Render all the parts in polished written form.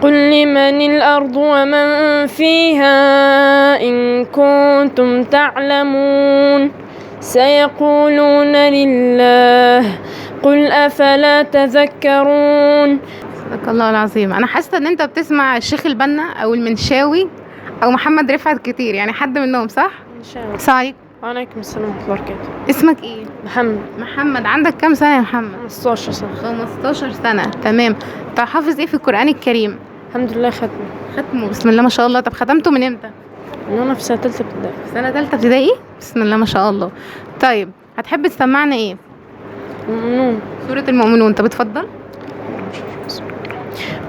قل لمن الأرض ومن فيها إن كنتم تعلمون سيقولون لله قل أفلا تذكرون. صدق الله العظيم. انا حاسه ان انت بتسمع الشيخ البنا او المنشاوي او محمد رفعت كتير، يعني حد منهم، صح؟ إن شاء الله. صحيح. وعليكم السلام ورحمة الله وبركاته. اسمك ايه؟ محمد. عندك كام سنه يا محمد؟ 15 سنة. 15 سنه، تمام. انت حافظ ايه في القران الكريم؟ الحمد لله ختمه، بسم الله ما شاء الله. طب ختمته من امتى؟ من وأنا في سنة تالتة ابتدائي. سنه ثالثه ابتدائي، بسم الله ما شاء الله. طيب هتحب تسمعنا ايه؟ مؤمنون. سوره المؤمنون. طب اتفضل.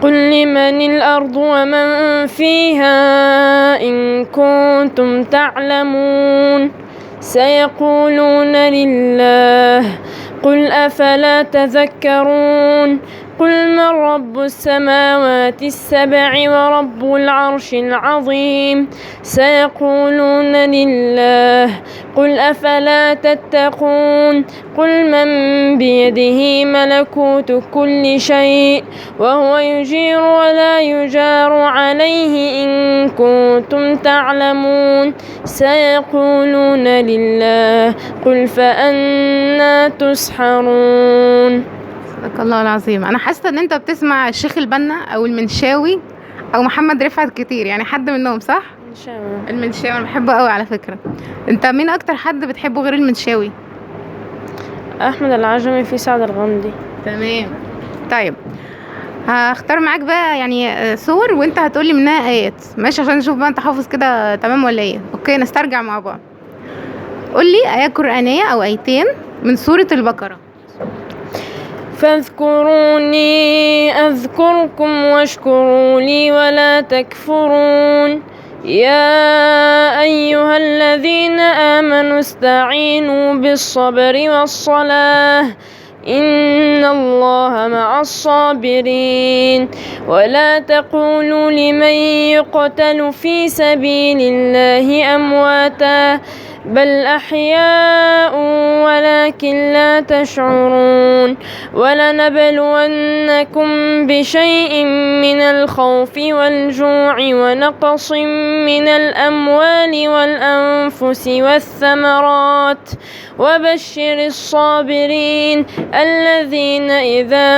قل لمن الأرض ومن فيها إن كنتم تعلمون سيقولون لله قل أفلا تذكرون. قل من رب السماوات السبع ورب العرش العظيم سيقولون لله قل أفلا تتقون. قل من بيده ملكوت كل شيء وهو يجير ولا يجار عليه إن كنتم تعلمون سيقولون لله قل فأنى تسحرون. صدق الله العظيم. انا حاسه ان انت بتسمع الشيخ البنا او المنشاوي او محمد رفعت كتير، يعني حد منهم، صح؟ إن شاء الله. المنشاوي انا بحبه قوي على فكره. انت مين اكتر حد بتحبه غير المنشاوي؟ أحمد العجمي في سعد الغامدي. تمام. طيب هختار معاك بقى يعني صور وانت هتقولي منها ايات، ماشي؟ عشان نشوف بقى انت حافظ كده تمام ولا ايه. اوكي، نسترجع مع بعض. قولي آية قرآنية او آيتين من سورة البقرة. فاذكروني أذكركم واشكروا لي ولا تكفرون. يا أيها الذين آمنوا استعينوا بالصبر والصلاة إن الله مع الصابرين. ولا تقولوا لمن يقتل في سبيل الله أمواتا بل أحياء ولكن لا تشعرون. ولنبلونكم بشيء من الخوف والجوع ونقص من الأموال والأنفس والثمرات وبشر الصابرين الذين إذا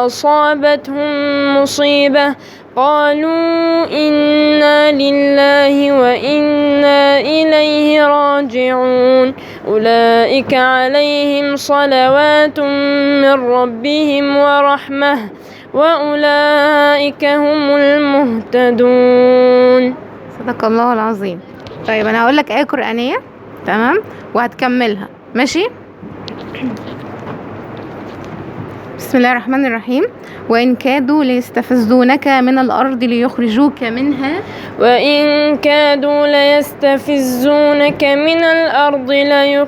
أصابتهم مصيبة قالوا إنا لله وإنا إليه راجعون أولئك عليهم صلوات من ربهم ورحمة وأولئك هم المهتدون. صدق الله العظيم. طيب أنا هقولك آية قرآنية، تمام، وهتكملها، ماشي؟ بسم الله الرحمن الرحيم. وإن كادوا ليستفزونك من الأرض ليخرجوك منها وإن كادوا ليستفزونك من الأرض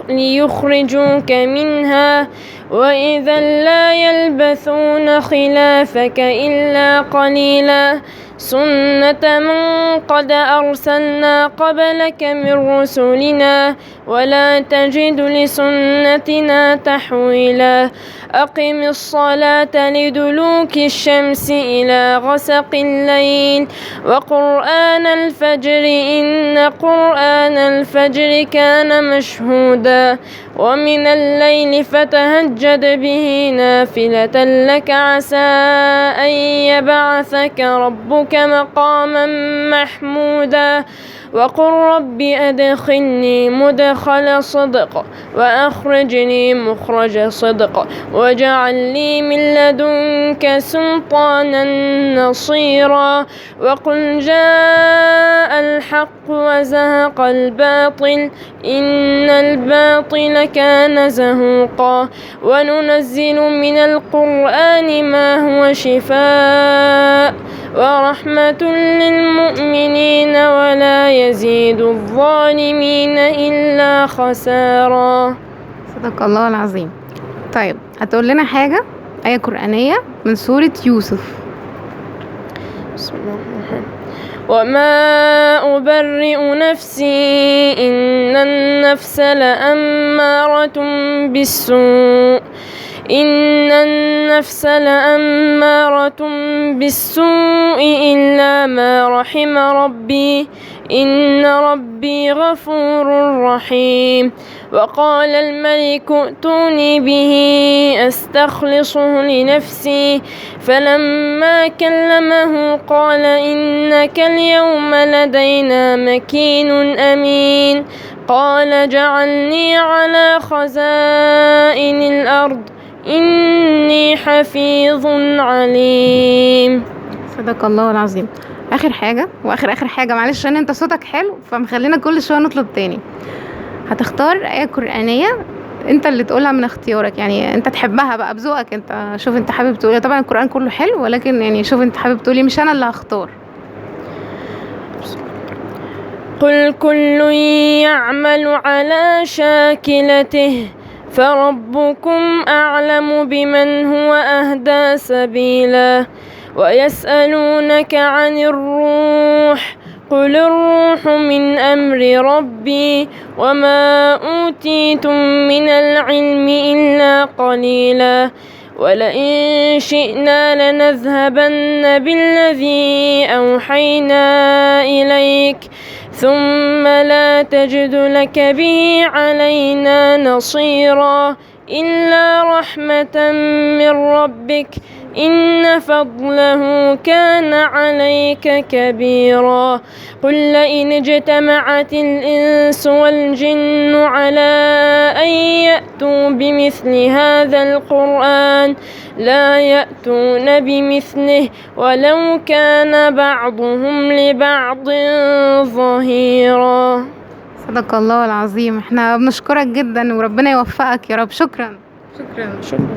ليخرجوك منها وإذا لا يلبثون خلافك إلا قليلا سنة من قد أرسلنا قبلك من رسلنا ولا تجد لسنتنا تحويلا. أقم الصلاة لدلوك الشمس إلى غسق الليل وقرآن الفجر إن قرآن الفجر كان مشهودا ومن الليل فتهجد به نافلة لك عسى أن يبعثك ربك مقاما محمودا. وقل رب أدخلني مدخل صدق وأخرجني مخرج صدق واجعل لي من لدنك سلطانا نصيرا. وقل جاء الحق وزهق الباطل إن الباطل كان زهوقا. وننزل من القرآن ما هو شفاء ورحمة للمؤمنين ولا يزيد الظالمين إلا خسارا. صدق الله العظيم. طيب هتقول لنا حاجة آية قرآنية من سورة يوسف. بسم الله الرحمن الرحيم. وما أبرئ نفسي إن النفس لأمارة بالسوء إن النفس لأمارة بالسوء إلا ما رحم ربي إن ربي غفور رحيم. وقال الملك ائتوني به أستخلصه لنفسي فلما كلمه قال إنك اليوم لدينا مكين أمين. قال جعلني على خزائن الأرض إني حفيظ عليم. صدق الله العظيم. اخر حاجه واخر حاجه، معلش عشان انت صوتك حلو فمخلينا كل شويه نطلب تاني. هتختار آية قرآنية انت اللي تقولها من اختيارك، يعني انت تحبها بقى بذوقك انت، شوف انت حابب تقولي. طبعا القرآن كله حلو ولكن يعني شوف انت حابب تقولي، مش انا اللي هختار. قل كل يعمل على شاكلته فربكم أعلم بمن هو أهدى سبيلا. ويسألونك عن الروح قل الروح من أمر ربي وما أوتيتم من العلم إلا قليلا. ولئن شئنا لنذهبن بالذي أوحينا إليك ثم لا تجد لك به علينا نصيرا إلا رحمة من ربك إن فضله كان عليك كبيرا. قل لئن اجتمعت الإنس والجن على أن يأتوا بمثل هذا القرآن لا يأتون بمثله ولو كان بعضهم لبعض ظهيرا. صدق الله العظيم. احنا بنشكرك جدا وربنا يوفقك يا رب. شكرا. شكرا.